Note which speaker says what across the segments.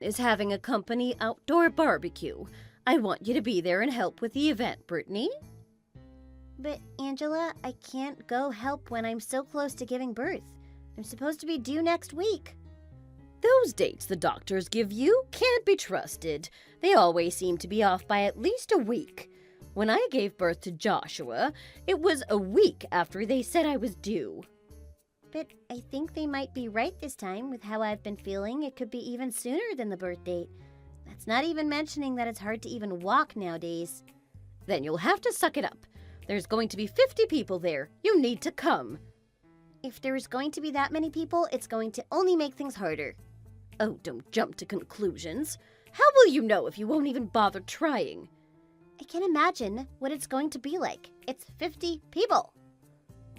Speaker 1: is having a company outdoor barbecue. I want you to be there and help with the event, Brittany.
Speaker 2: But, Angela, I can't go help when I'm so close to giving birth. I'm supposed to be due next week.
Speaker 1: Those dates the doctors give you can't be trusted. They always seem to be off by at least a week. When I gave birth to Joshua, it was a week after they said I was due.
Speaker 2: But I think they might be right this time with how I've been feeling. It could be even sooner than the birth date. That's not even mentioning that it's hard to even walk nowadays.
Speaker 1: Then you'll have to suck it up. There's going to be 50 people there. You need to come.
Speaker 2: If there's going to be that many people, it's going to only make things harder.
Speaker 1: Oh, don't jump to conclusions. How will you know if you won't even bother trying?
Speaker 2: I can imagine what it's going to be like. It's 50 people.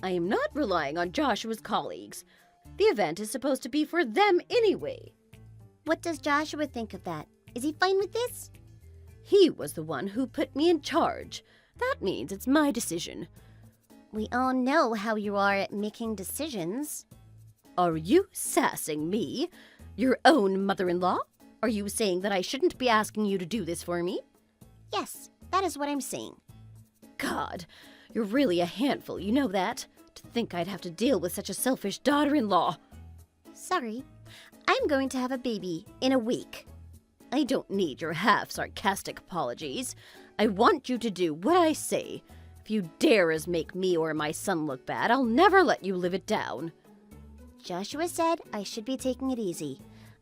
Speaker 1: I am not relying on Joshua's colleagues. The event is supposed to be for them anyway.
Speaker 2: What does Joshua think of that? Is he fine with this?
Speaker 1: He was the one who put me in charge. That means it's my decision.
Speaker 2: We all know how you are at making decisions.
Speaker 1: Are you sassing me? Your own mother-in-law? Are you saying that I shouldn't be asking you to do this for me?
Speaker 2: Yes, that is what I'm saying.
Speaker 1: God, you're really a handful, you know that? To think I'd have to deal with such a selfish daughter-in-law.
Speaker 2: Sorry, I'm going to have a baby in a week.
Speaker 1: I don't need your half-sarcastic apologies. I want you to do what I say. If you dare as make me or my son look bad, I'll never let you live it down.
Speaker 2: Joshua said I should be taking it easy.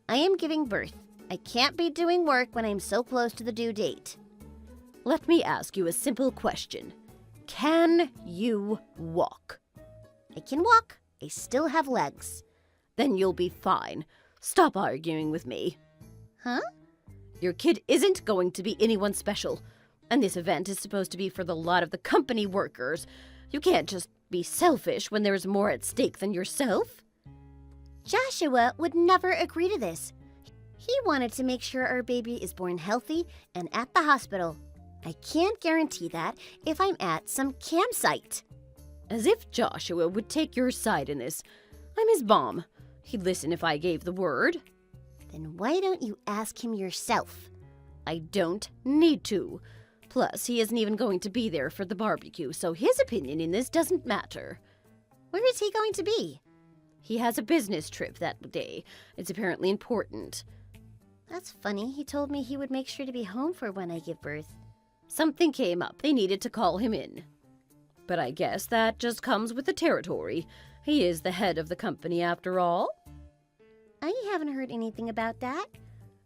Speaker 2: I am giving birth. I can't be doing work when I'm so close to the due date.
Speaker 1: Let me ask you a simple question. Can you walk?
Speaker 2: I can walk. I still have legs.
Speaker 1: Then you'll be fine. Stop arguing with me.
Speaker 2: Huh?
Speaker 1: Your kid isn't going to be anyone special. And this event is supposed to be for the lot of the company workers. You can't just be selfish when there's more at stake than yourself.
Speaker 2: Joshua would never agree to this. He wanted to make sure our baby is born healthy and at the hospital. I can't guarantee that if I'm at some campsite.
Speaker 1: As if Joshua would take your side in this. I'm his mom. He'd listen if I gave the word.
Speaker 2: Then why don't you ask him yourself?
Speaker 1: I don't need to. Plus, he isn't even going to be there for the barbecue, so his opinion in this doesn't matter.
Speaker 2: Where is he going to be?
Speaker 1: He has a business trip that day. It's apparently important.
Speaker 2: That's funny. He told me he would make sure to be home for when I give birth.
Speaker 1: Something came up. They needed to call him in. But I guess that just comes with the territory. He is the head of the company after all.
Speaker 2: I haven't heard anything about that.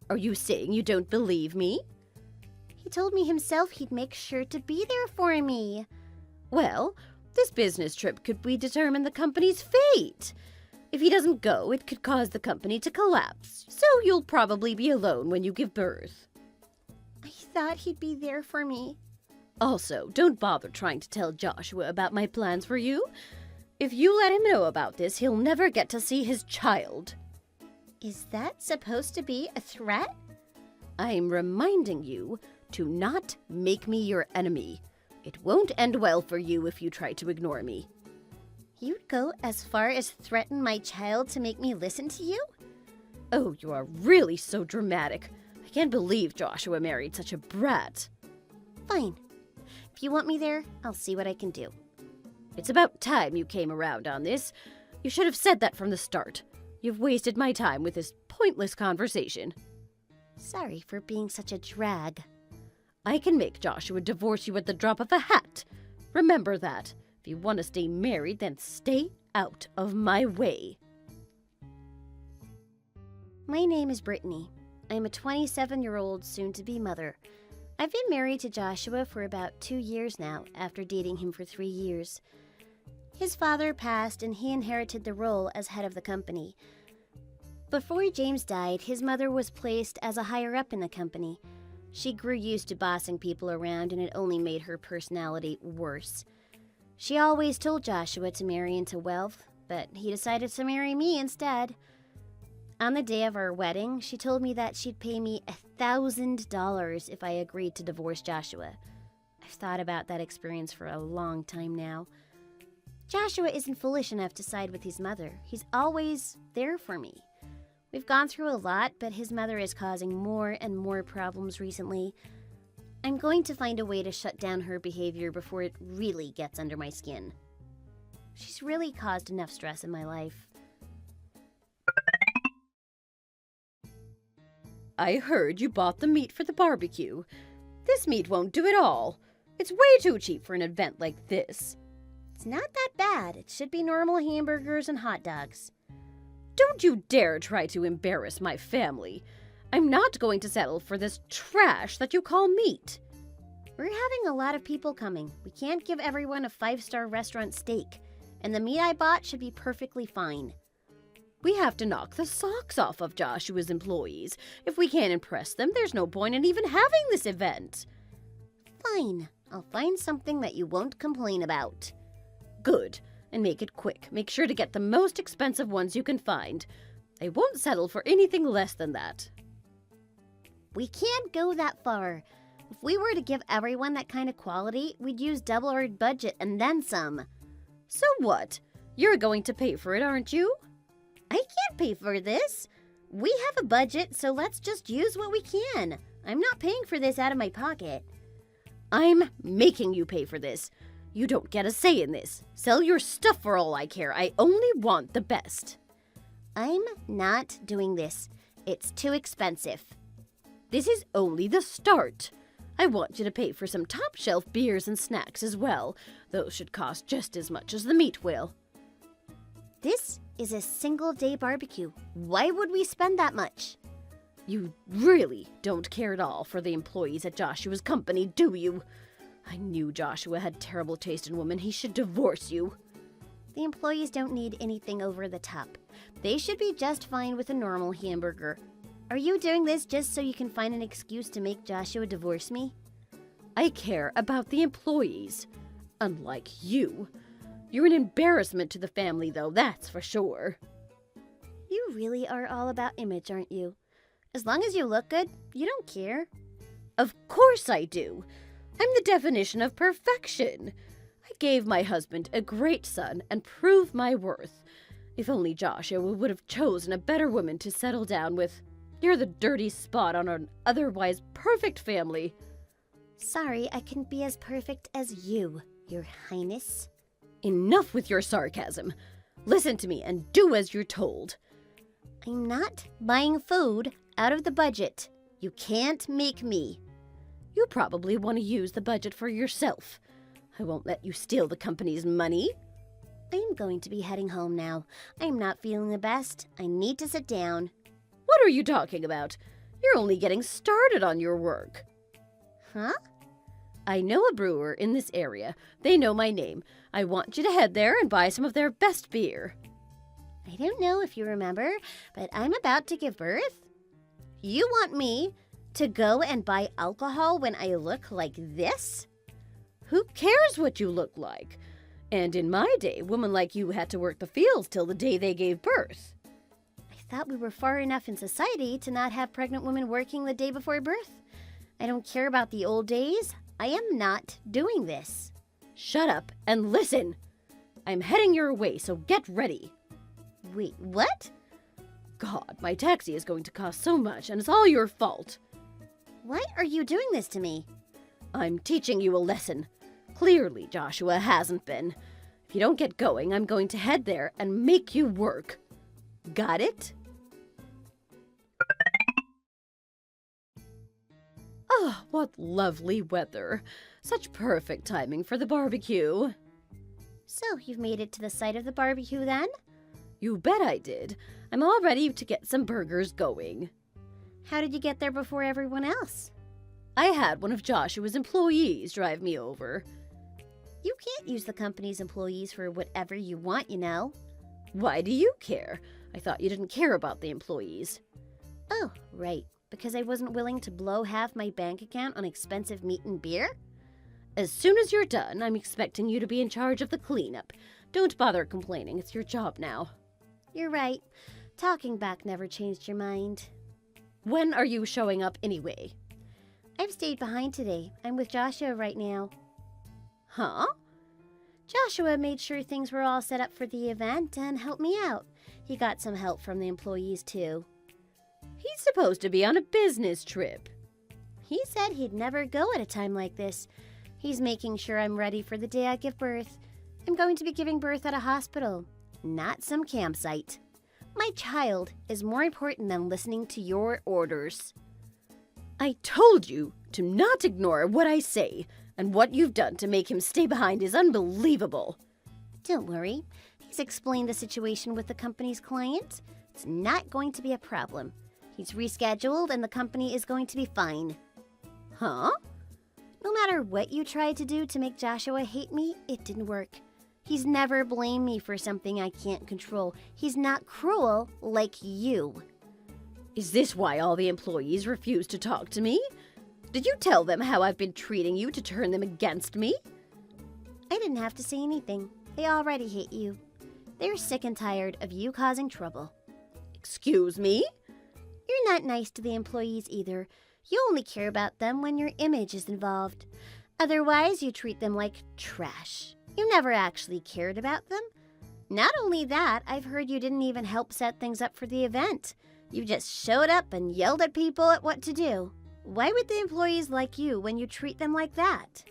Speaker 1: Are you saying you don't believe me?
Speaker 2: He told me himself he'd make sure to be there for me.
Speaker 1: Well, this business trip could determine the company's fate. If he doesn't go, it could cause the company to collapse. So you'll probably be alone when you give birth.
Speaker 2: I thought he'd be there for me.
Speaker 1: Also, don't bother trying to tell Joshua about my plans for you. If you let him know about this, he'll never get to see his child.
Speaker 2: Is that supposed to be a threat?
Speaker 1: I'm reminding you to not make me your enemy. It won't end well for you if you try to ignore me.
Speaker 2: You'd go as far as threaten my child to make me listen to you?
Speaker 1: Oh, you are really so dramatic. I can't believe Joshua married such a brat.
Speaker 2: Fine. If you want me there, I'll see what I can do.
Speaker 1: It's about time you came around on this. You should have said that from the start. You've wasted my time with this pointless conversation.
Speaker 2: Sorry for being such a drag.
Speaker 1: I can make Joshua divorce you at the drop of a hat. Remember that. If you want to stay married, then stay out of my way.
Speaker 2: My name is Brittany. I'm a 27-year-old soon-to-be mother. I've been married to Joshua for about 2 years now, after dating him for 3 years. His father passed and he inherited the role as head of the company. Before James died, his mother was placed as a higher-up in the company. She grew used to bossing people around and it only made her personality worse. She always told Joshua to marry into wealth, but he decided to marry me instead. On the day of our wedding, she told me that she'd pay me $1,000 if I agreed to divorce Joshua. I've thought about that experience for a long time now. Joshua isn't foolish enough to side with his mother. He's always there for me. We've gone through a lot, but his mother is causing more and more problems recently. I'm going to find a way to shut down her behavior before it really gets under my skin. She's really caused enough stress in my life.
Speaker 1: I heard you bought the meat for the barbecue. This meat won't do it all. It's way too cheap for an event like this.
Speaker 2: It's not that bad. It should be normal hamburgers and hot dogs.
Speaker 1: Don't you dare try to embarrass my family. I'm not going to settle for this trash that you call meat.
Speaker 2: We're having a lot of people coming. We can't give everyone a 5-star restaurant steak. And the meat I bought should be perfectly fine.
Speaker 1: We have to knock the socks off of Joshua's employees. If we can't impress them, there's no point in even having this event.
Speaker 2: Fine. I'll find something that you won't complain about.
Speaker 1: Good. And make it quick. Make sure to get the most expensive ones you can find. I won't settle for anything less than that.
Speaker 2: We can't go that far. If we were to give everyone that kind of quality, we'd use double our budget and then some.
Speaker 1: So what? You're going to pay for it, aren't you?
Speaker 2: I can't pay for this. We have a budget, so let's just use what we can. I'm not paying for this out of my pocket.
Speaker 1: I'm making you pay for this. You don't get a say in this. Sell your stuff for all I care. I only want the best.
Speaker 2: I'm not doing this. It's too expensive.
Speaker 1: This is only the start. I want you to pay for some top-shelf beers and snacks as well. Those should cost just as much as the meat will.
Speaker 2: This is a single-day barbecue. Why would we spend that much?
Speaker 1: You really don't care at all for the employees at Joshua's company, do you? I knew Joshua had terrible taste in women. He should divorce you.
Speaker 2: The employees don't need anything over the top. They should be just fine with a normal hamburger. Are you doing this just so you can find an excuse to make Joshua divorce me?
Speaker 1: I care about the employees. Unlike you. You're an embarrassment to the family, though, that's for sure.
Speaker 2: You really are all about image, aren't you? As long as you look good, you don't care.
Speaker 1: Of course I do. I'm the definition of perfection. I gave my husband a great son and proved my worth. If only Joshua would have chosen a better woman to settle down with. You're the dirty spot on an otherwise perfect family.
Speaker 2: Sorry, I couldn't be as perfect as you, Your Highness.
Speaker 1: Enough with your sarcasm. Listen to me and do as you're told.
Speaker 2: I'm not buying food out of the budget. You can't make me.
Speaker 1: You probably want to use the budget for yourself. I won't let you steal the company's money.
Speaker 2: I'm going to be heading home now. I'm not feeling the best. I need to sit down.
Speaker 1: What are you talking about? You're only getting started on your work.
Speaker 2: Huh?
Speaker 1: I know a brewer in this area. They know my name. I want you to head there and buy some of their best beer.
Speaker 2: I don't know if you remember, but I'm about to give birth. You want me to go and buy alcohol when I look like this?
Speaker 1: Who cares what you look like? And in my day, women like you had to work the fields till the day they gave birth.
Speaker 2: I thought we were far enough in society to not have pregnant women working the day before birth. I don't care about the old days. I am not doing this.
Speaker 1: Shut up and listen. I'm heading your way, so get ready.
Speaker 2: Wait, what?
Speaker 1: God, my taxi is going to cost so much, and it's all your fault.
Speaker 2: Why are you doing this to me?
Speaker 1: I'm teaching you a lesson. Clearly, Joshua hasn't been. If you don't get going, I'm going to head there and make you work. Got it? Oh, what lovely weather. Such perfect timing for the barbecue.
Speaker 2: So, you've made it to the site of the barbecue then?
Speaker 1: You bet I did. I'm all ready to get some burgers going.
Speaker 2: How did you get there before everyone else?
Speaker 1: I had one of Joshua's employees drive me over.
Speaker 2: You can't use the company's employees for whatever you want, you know.
Speaker 1: Why do you care? I thought you didn't care about the employees.
Speaker 2: Oh, right. Because I wasn't willing to blow half my bank account on expensive meat and beer?
Speaker 1: As soon as you're done, I'm expecting you to be in charge of the cleanup. Don't bother complaining. It's your job now.
Speaker 2: You're right. Talking back never changed your mind.
Speaker 1: When are you showing up anyway?
Speaker 2: I've stayed behind today. I'm with Joshua right now.
Speaker 1: Huh?
Speaker 2: Joshua made sure things were all set up for the event and helped me out. He got some help from the employees too.
Speaker 1: He's supposed to be on a business trip.
Speaker 2: He said he'd never go at a time like this. He's making sure I'm ready for the day I give birth. I'm going to be giving birth at a hospital, not some campsite. My child is more important than listening to your orders.
Speaker 1: I told you to not ignore what I say, and what you've done to make him stay behind is unbelievable.
Speaker 2: Don't worry. He's explained the situation with the company's client. It's not going to be a problem. He's rescheduled and the company is going to be fine.
Speaker 1: Huh?
Speaker 2: No matter what you tried to do to make Joshua hate me, it didn't work. He's never blamed me for something I can't control. He's not cruel like you.
Speaker 1: Is this why all the employees refuse to talk to me? Did you tell them how I've been treating you to turn them against me?
Speaker 2: I didn't have to say anything. They already hate you. They're sick and tired of you causing trouble.
Speaker 1: Excuse me?
Speaker 2: You're not nice to the employees either. You only care about them when your image is involved. Otherwise, you treat them like trash. You never actually cared about them. Not only that, I've heard you didn't even help set things up for the event. You just showed up and yelled at people at what to do. Why would the employees like you when you treat them like that?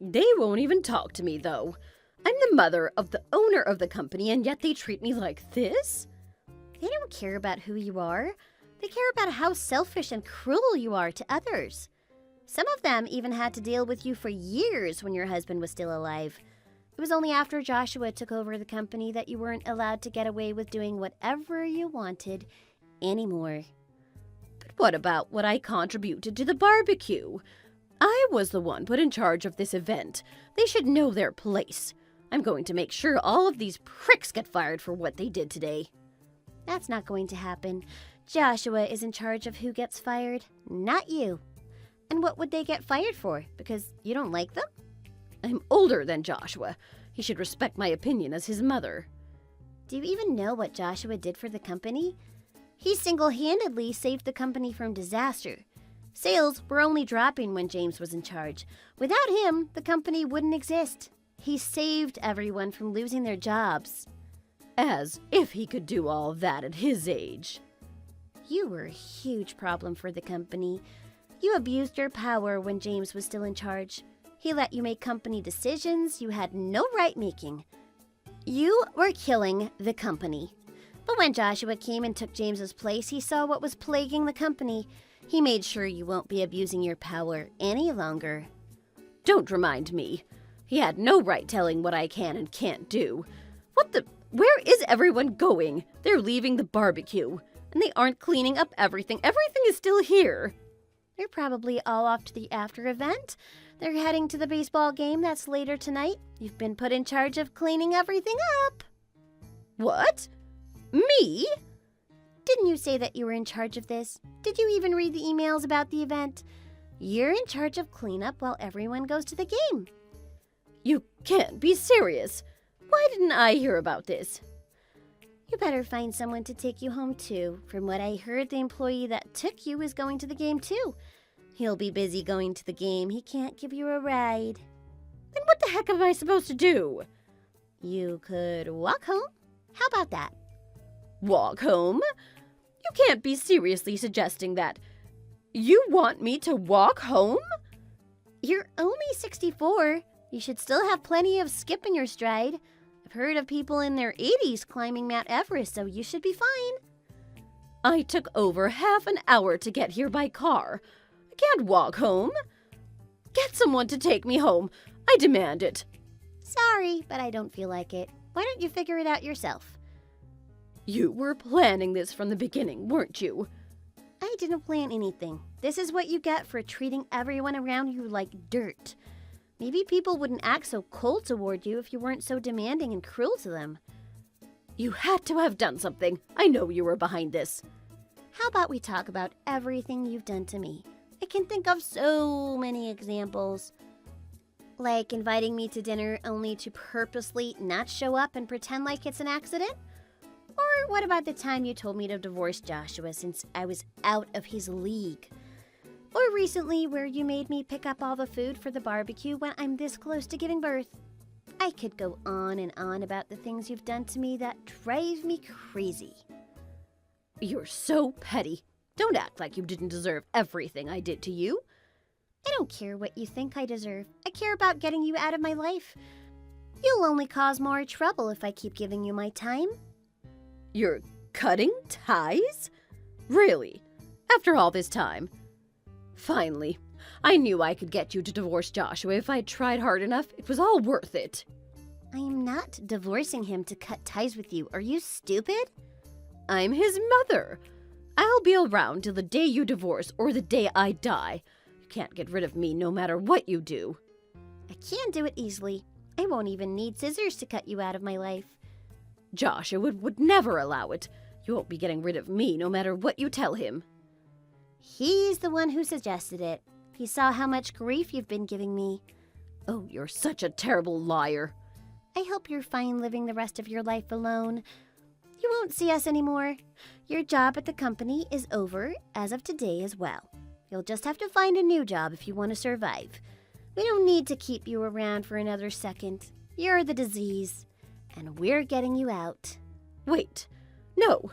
Speaker 1: They won't even talk to me, though. I'm the mother of the owner of the company, and yet they treat me like this?
Speaker 2: They don't care about who you are. They care about how selfish and cruel you are to others. Some of them even had to deal with you for years when your husband was still alive. It was only after Joshua took over the company that you weren't allowed to get away with doing whatever you wanted anymore.
Speaker 1: But what about what I contributed to the barbecue? I was the one put in charge of this event. They should know their place. I'm going to make sure all of these pricks get fired for what they did today.
Speaker 2: That's not going to happen. Joshua is in charge of who gets fired, not you. And what would they get fired for? Because you don't like them?
Speaker 1: I'm older than Joshua. He should respect my opinion as his mother.
Speaker 2: Do you even know what Joshua did for the company? He single-handedly saved the company from disaster. Sales were only dropping when James was in charge. Without him, the company wouldn't exist. He saved everyone from losing their jobs.
Speaker 1: As if he could do all that at his age.
Speaker 2: You were a huge problem for the company. You abused your power when James was still in charge. He let you make company decisions you had no right making. You were killing the company. But when Joshua came and took James's place, he saw what was plaguing the company. He made sure you won't be abusing your power any longer.
Speaker 1: Don't remind me. He had no right telling what I can and can't do. What the... Where is everyone going? They're leaving the barbecue. And they aren't cleaning up everything. Everything is still here.
Speaker 2: They're probably all off to the after event. They're heading to the baseball game that's later tonight. You've been put in charge of cleaning everything up.
Speaker 1: What? Me?
Speaker 2: Didn't you say that you were in charge of this? Did you even read the emails about the event? You're in charge of cleanup while everyone goes to the game.
Speaker 1: You can't be serious. Why didn't I hear about this?
Speaker 2: You better find someone to take you home too. From what I heard, the employee that took you is going to the game too. He'll be busy going to the game. He can't give you a ride.
Speaker 1: Then what the heck am I supposed to do?
Speaker 2: You could walk home. How about that?
Speaker 1: Walk home? You can't be seriously suggesting that. You want me to walk home?
Speaker 2: You're only 64. You should still have plenty of skip in your stride. I've heard of people in their 80s climbing Mount Everest, so you should be fine.
Speaker 1: I took over half an hour to get here by car. I can't walk home. Get someone to take me home. I demand it.
Speaker 2: Sorry, but I don't feel like it. Why don't you figure it out yourself?
Speaker 1: You were planning this from the beginning, weren't you?
Speaker 2: I didn't plan anything. This is what you get for treating everyone around you like dirt. Maybe people wouldn't act so cold toward you if you weren't so demanding and cruel to them.
Speaker 1: You had to have done something. I know you were behind this.
Speaker 2: How about we talk about everything you've done to me? I can think of so many examples. Like inviting me to dinner only to purposely not show up and pretend like it's an accident? Or what about the time you told me to divorce Joshua since I was out of his league? Or recently where you made me pick up all the food for the barbecue when I'm this close to giving birth? I could go on and on about the things you've done to me that drive me crazy.
Speaker 1: You're so petty. Don't act like you didn't deserve everything I did to you.
Speaker 2: I don't care what you think I deserve. I care about getting you out of my life. You'll only cause more trouble if I keep giving you my time.
Speaker 1: You're cutting ties? Really? After all this time? Finally, I knew I could get you to divorce Joshua if I tried hard enough. It was all worth it.
Speaker 2: I am not divorcing him to cut ties with you. Are you stupid?
Speaker 1: I'm his mother. I'll be around till the day you divorce or the day I die. You can't get rid of me no matter what you do.
Speaker 2: I can do it easily. I won't even need scissors to cut you out of my life.
Speaker 1: Joshua would never allow it. You won't be getting rid of me no matter what you tell him.
Speaker 2: He's the one who suggested it. He saw how much grief you've been giving me.
Speaker 1: Oh, you're such a terrible liar.
Speaker 2: I hope you're fine living the rest of your life alone. You won't see us anymore. Your job at the company is over as of today as well. You'll just have to find a new job if you want to survive. We don't need to keep you around for another second. You're the disease, and we're getting you out.
Speaker 1: Wait. No.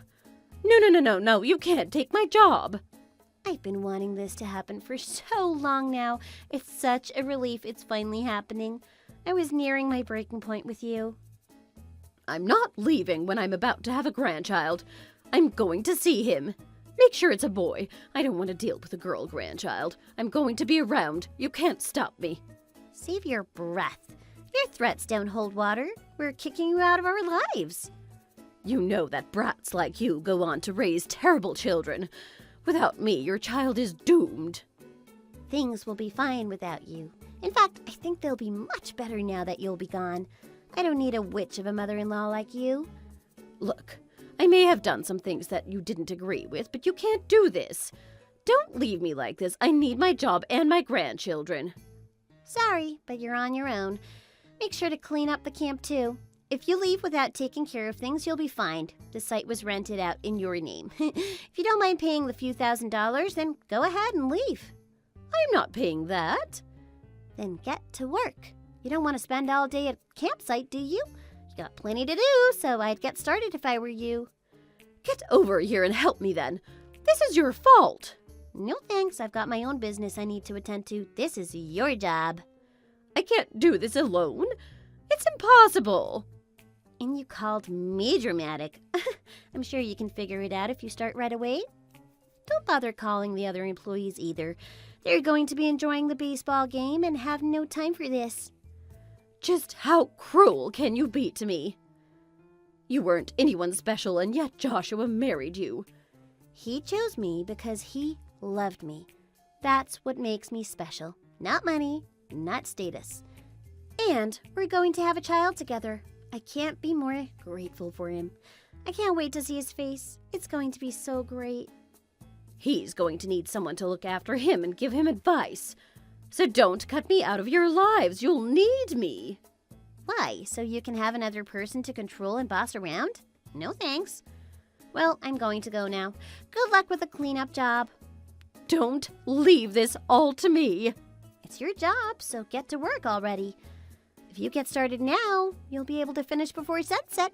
Speaker 1: No, you can't take my job.
Speaker 2: I've been wanting this to happen for so long now. It's such a relief it's finally happening. I was nearing my breaking point with you.
Speaker 1: I'm not leaving when I'm about to have a grandchild. I'm going to see him. Make sure it's a boy. I don't want to deal with a girl grandchild. I'm going to be around. You can't stop me.
Speaker 2: Save your breath. Your threats don't hold water. We're kicking you out of our lives.
Speaker 1: You know that brats like you go on to raise terrible children. Without me, your child is doomed.
Speaker 2: Things will be fine without you. In fact, I think they'll be much better now that you'll be gone. I don't need a witch of a mother-in-law like you.
Speaker 1: Look, I may have done some things that you didn't agree with, but you can't do this. Don't leave me like this. I need my job and my grandchildren.
Speaker 2: Sorry, but you're on your own. Make sure to clean up the camp, too. If you leave without taking care of things, you'll be fined. The site was rented out in your name. If you don't mind paying the few $1,000s, then go ahead and leave.
Speaker 1: I'm not paying that.
Speaker 2: Then get to work. You don't want to spend all day at a campsite, do you? You got plenty to do, so I'd get started if I were you.
Speaker 1: Get over here and help me then. This is your fault.
Speaker 2: No thanks, I've got my own business I need to attend to. This is your job.
Speaker 1: I can't do this alone. It's impossible.
Speaker 2: And you called me dramatic. I'm sure you can figure it out if you start right away. Don't bother calling the other employees either. They're going to be enjoying the baseball game and have no time for this.
Speaker 1: Just how cruel can you be to me? You weren't anyone special, and yet Joshua married you.
Speaker 2: He chose me because he loved me. That's what makes me special. Not money, not status. And we're going to have a child together. I can't be more grateful for him. I can't wait to see his face. It's going to be so great.
Speaker 1: He's going to need someone to look after him and give him advice. So don't cut me out of your lives. You'll need me.
Speaker 2: Why? So you can have another person to control and boss around? No thanks. Well, I'm going to go now. Good luck with the cleanup job.
Speaker 1: Don't leave this all to me.
Speaker 2: It's your job, so get to work already. If you get started now, you'll be able to finish before sunset.